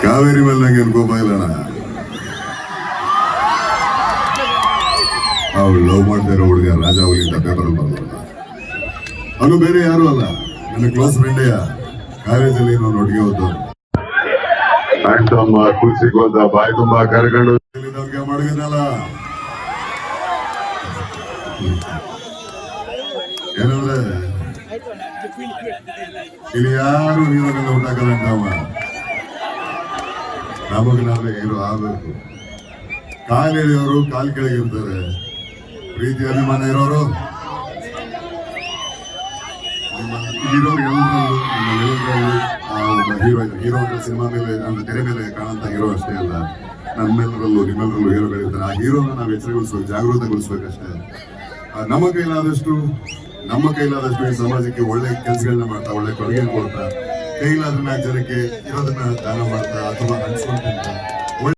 ಕಾವೇರಿ ಮೇಲೆ ನಂಗೆ ಏನು ಕೋಪ ಇಲ್ಲಣ್ಣ. ಅವ್ರು ಲವ್ ಮಾಡ್ತಾ ಇರೋ ಹುಡುಗ ರಾಜಾವಲಿ ಅಂತ ಪೇಪರ್ ಬರೋಲ್ಲ. ಅವನು ಬೇರೆ ಯಾರು ಅಲ್ಲ, ನನ್ನ ಕ್ಲೋಸ್ ಫ್ರೆಂಡೆಯ ಕಾಲೇಜಲ್ಲಿ ನಾನು ಒಟ್ಟಿಗೆ ಹೋದ್ದು. ಅಣ್ಣಮ್ಮ ಕೂಸಿಗೋದ ಬಾಯಿ ತುಂಬಾ ಕರ್ಕೊಂಡು ಮಡಗಿದ್ನಲ್ಲ. ಏನಂದ್ರೆ ಇಲ್ಲಿ ಯಾರು ನೀರನ್ನ ಊಟಕ್ಕಲ್ಲ ಅಂತಾವ. ನಮಗೆ ನಾವೇ ಹೀರೋ ಆಗ್ಬೇಕು. ಕಾಲ್ ಎಳೆಯೋರು ಕಾಲ್ ಕೆಳಗಿರ್ತಾರೆ, ಪ್ರೀತಿ ಅಭಿಮಾನ ಇರೋರು ಹೀರೋ ಹೀರೋ ಸಿನಿಮಾ ಮೇಲೆ ಅಂದ್ರೆ ತೆರೆ ಮೇಲೆ ಕಾಣಂತ ಹೀರೋ ಅಷ್ಟೇ ಅಲ್ಲ, ನಮ್ಮೆಲ್ಲರಲ್ಲೂ ನಿಮ್ಮೆಲ್ಲರಲ್ಲೂ ಹೀರೋಗಳಿರ್ತಾರೆ. ಆ ಹೀರೋನ ನಾವು ಎಚ್ಚರಗೊಳಿಸ್ಬೇಕು, ಜಾಗೃತಗೊಳಿಸ್ಬೇಕಷ್ಟೇ. ನಮ್ಮ ಕೈಲಾದಷ್ಟು ಈ ಸಮಾಜಕ್ಕೆ ಒಳ್ಳೆ ಕೆಲಸಗಳನ್ನ ಮಾಡ್ತಾ, ಒಳ್ಳೆ ಕೊಡುಗೆ ಕೊಡ್ತಾ, ಕೈಲಾದ 4 ಜನಕ್ಕೆ ಇರೋದನ್ನ ದಾನ ಮಾಡ್ತಾ ಅಥವಾ ಹಂಚ್ಕೊಂತ